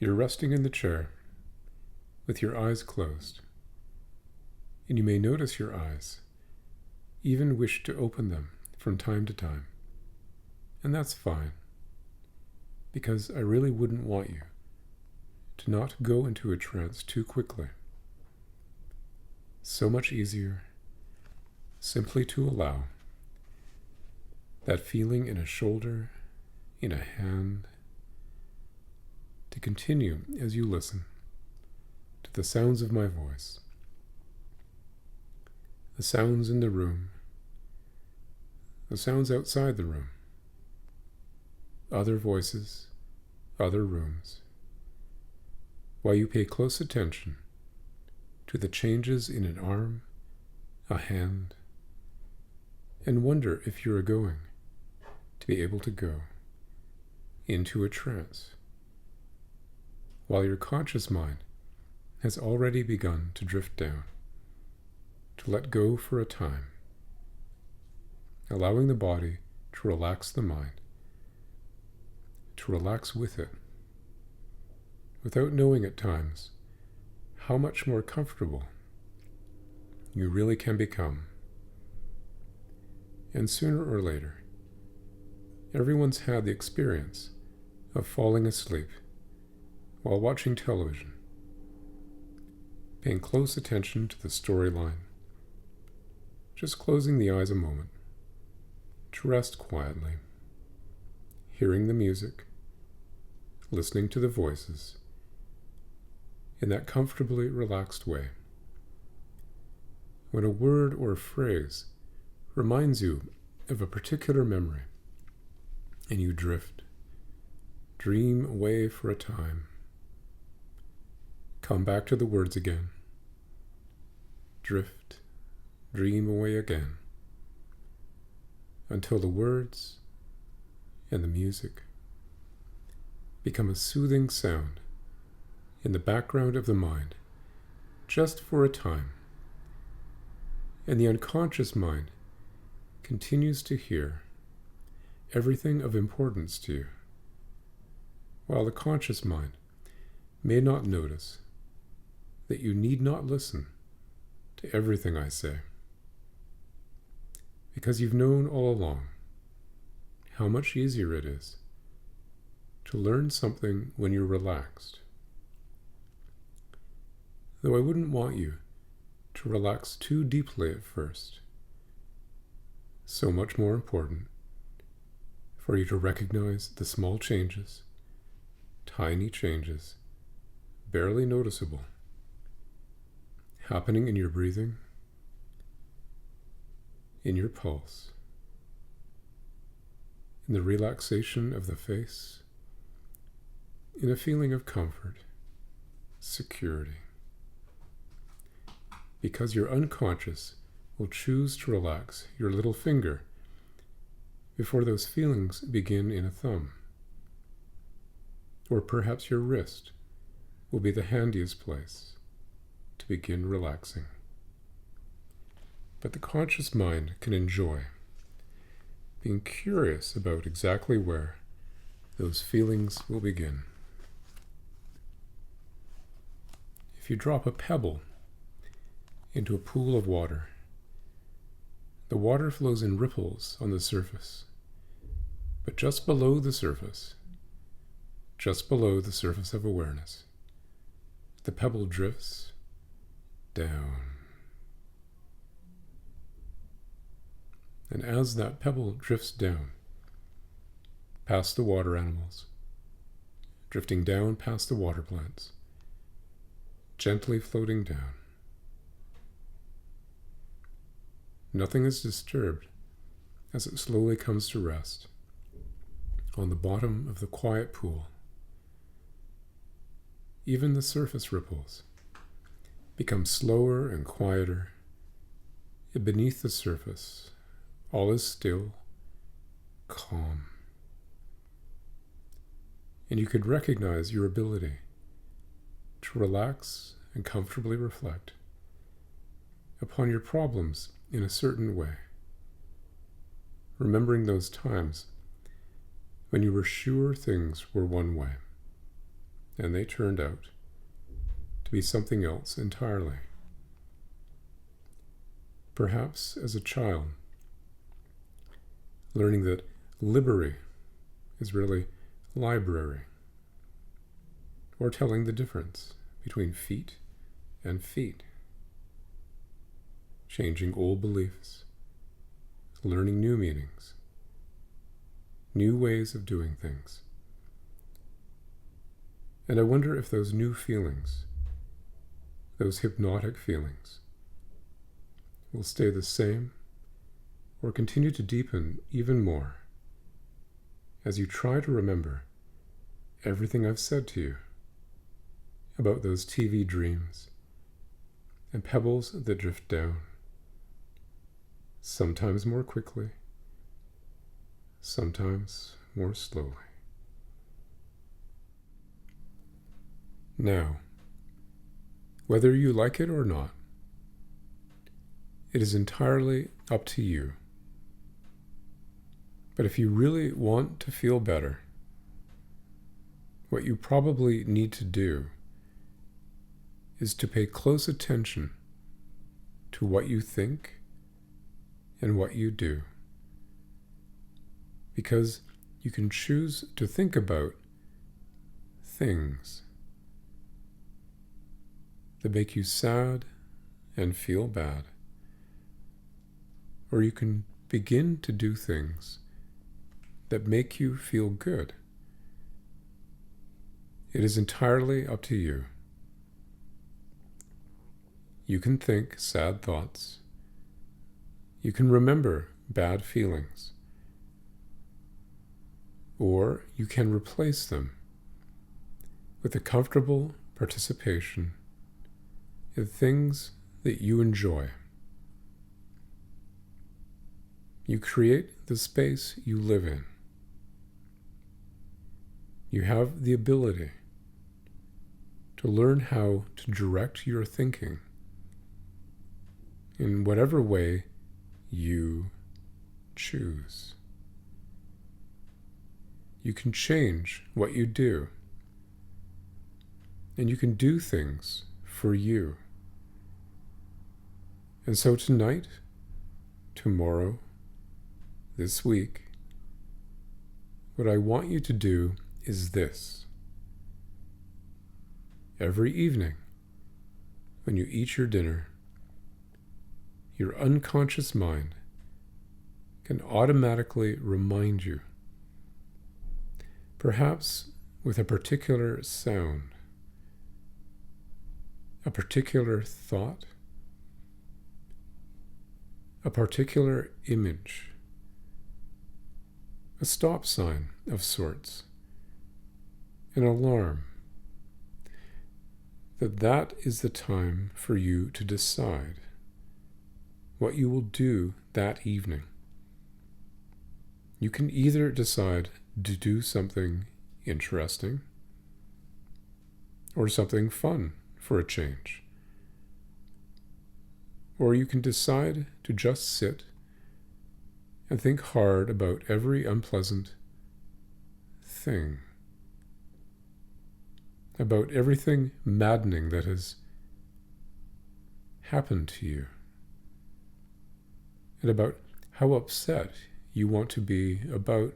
You're resting in the chair with your eyes closed, and you may notice your eyes, even wish to open them from time to time. And that's fine, because I really wouldn't want you to not go into a trance too quickly. So much easier simply to allow that feeling in a shoulder, in a hand, to continue as you listen to the sounds of my voice, the sounds in the room, the sounds outside the room, other voices, other rooms, while you pay close attention to the changes in an arm, a hand, and wonder if you are going to be able to go into a trance, while your conscious mind has already begun to drift down, to let go for a time, allowing the body to relax the mind, to relax with it, without knowing at times how much more comfortable you really can become. And sooner or later, everyone's had the experience of falling asleep while watching television, paying close attention to the storyline, just closing the eyes a moment to rest quietly, hearing the music, listening to the voices, in that comfortably relaxed way. When a word or a phrase reminds you of a particular memory, and you drift, dream away for a time, come back to the words again, drift, dream away again, until the words and the music become a soothing sound in the background of the mind, just for a time, and the unconscious mind continues to hear everything of importance to you, while the conscious mind may not notice that you need not listen to everything I say, because you've known all along how much easier it is to learn something when you're relaxed. Though I wouldn't want you to relax too deeply at first. So much more important for you to recognize the small changes, tiny changes, barely noticeable, happening in your breathing, in your pulse, in the relaxation of the face, in a feeling of comfort, security. Because your unconscious will choose to relax your little finger before those feelings begin in a thumb. Or perhaps your wrist will be the handiest place to begin relaxing. But the conscious mind can enjoy being curious about exactly where those feelings will begin. If you drop a pebble into a pool of water, the water flows in ripples on the surface, but just below the surface of awareness, the pebble drifts down. And as that pebble drifts down, past the water animals, drifting down past the water plants, gently floating down, nothing is disturbed as it slowly comes to rest on the bottom of the quiet pool. Even the surface ripples become slower and quieter, and beneath the surface, all is still, calm. And you could recognize your ability to relax and comfortably reflect upon your problems in a certain way, remembering those times when you were sure things were one way, and they turned out to be something else entirely. Perhaps as a child, learning that library is really library, or telling the difference between feet and feet, changing old beliefs, learning new meanings, new ways of doing things. And I wonder if those new feelings, those hypnotic feelings, will stay the same or continue to deepen even more as you try to remember everything I've said to you about those TV dreams and pebbles that drift down, sometimes more quickly, sometimes more slowly. Now, whether you like it or not, it is entirely up to you. But if you really want to feel better, what you probably need to do is to pay close attention to what you think and what you do. Because you can choose to think about things that make you sad and feel bad. Or you can begin to do things that make you feel good. It is entirely up to you. You can think sad thoughts. You can remember bad feelings. Or you can replace them with a comfortable participation in things that you enjoy. You create the space you live in. You have the ability to learn how to direct your thinking in whatever way you choose. You can change what you do, and you can do things for you. And so tonight, tomorrow, this week, what I want you to do is this. Every evening, when you eat your dinner, your unconscious mind can automatically remind you, perhaps with a particular sound, a particular thought, a particular image, a stop sign of sorts, an alarm, that is the time for you to decide what you will do that evening. You can either decide to do something interesting or something fun for a change. Or you can decide to just sit and think hard about every unpleasant thing, about everything maddening that has happened to you, and about how upset you want to be about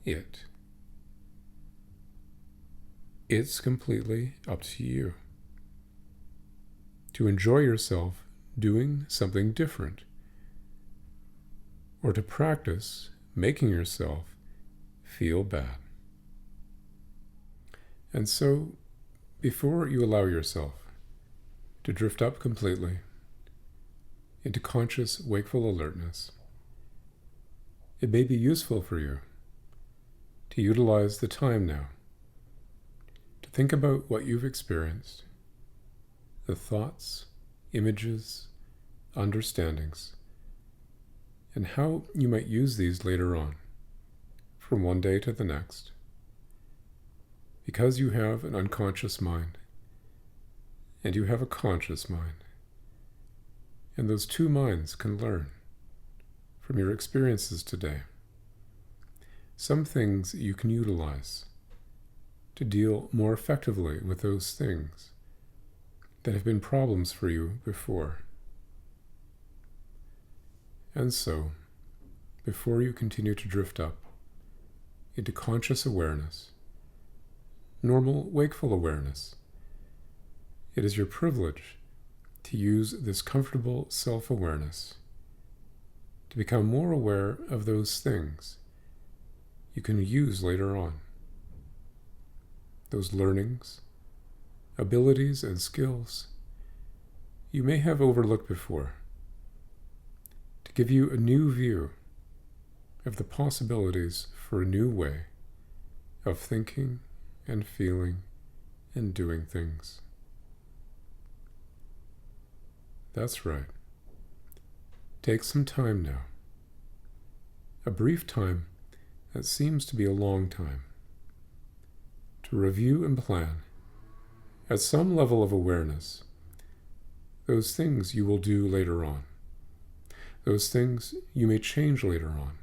it. It's completely up to you to enjoy yourself doing something different, or to practice making yourself feel bad. And so, before you allow yourself to drift up completely into conscious, wakeful alertness, it may be useful for you to utilize the time now to think about what you've experienced, the thoughts, images, understandings, and how you might use these later on, from one day to the next. Because you have an unconscious mind, and you have a conscious mind, and those two minds can learn from your experiences today. Some things you can utilize, to deal more effectively with those things that have been problems for you before. And so, before you continue to drift up into conscious awareness, normal wakeful awareness, it is your privilege to use this comfortable self-awareness to become more aware of those things you can use later on. Those learnings, abilities, and skills you may have overlooked before, to give you a new view of the possibilities for a new way of thinking and feeling and doing things. That's right. Take some time now, a brief time that seems to be a long time, to review and plan, at some level of awareness, those things you will do later on, those things you may change later on,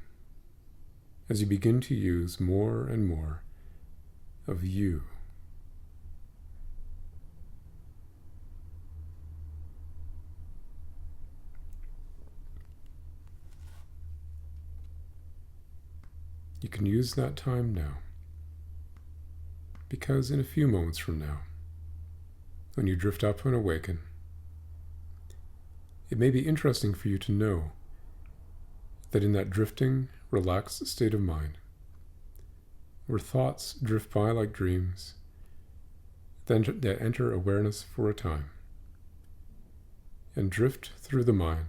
as you begin to use more and more of you. You can use that time now, because in a few moments from now, when you drift up and awaken, it may be interesting for you to know that in that drifting, relaxed state of mind, where thoughts drift by like dreams, that enter awareness for a time, and drift through the mind,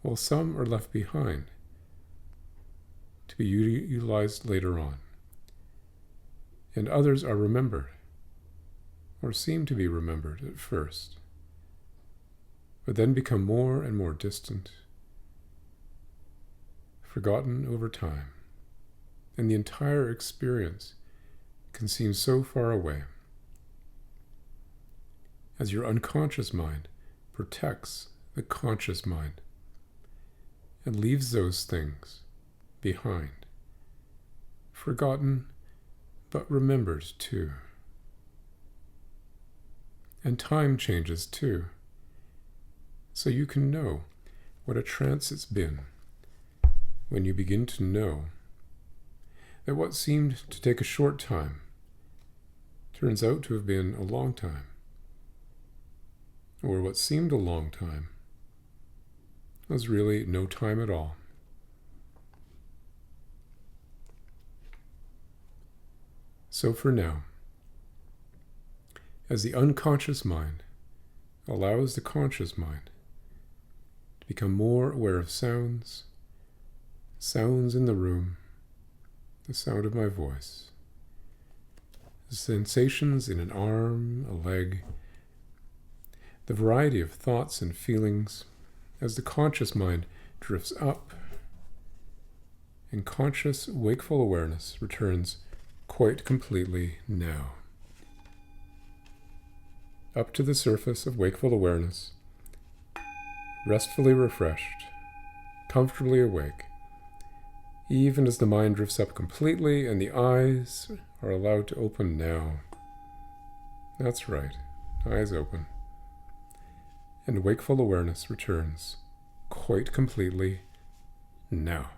while some are left behind to be utilized later on, and others are remembered, or seem to be remembered at first, but then become more and more distant, forgotten over time, and the entire experience can seem so far away, as your unconscious mind protects the conscious mind and leaves those things behind, forgotten but remembered too. And time changes too, so you can know what a trance it's been when you begin to know that what seemed to take a short time turns out to have been a long time, or what seemed a long time was really no time at all. So for now, as the unconscious mind allows the conscious mind to become more aware of sounds in the room, the sound of my voice, the sensations in an arm, a leg, the variety of thoughts and feelings as the conscious mind drifts up, and conscious wakeful awareness returns quite completely now. Up to the surface of wakeful awareness, restfully refreshed, comfortably awake, even as the mind drifts up completely and the eyes are allowed to open now. That's right, eyes open. And wakeful awareness returns quite completely now.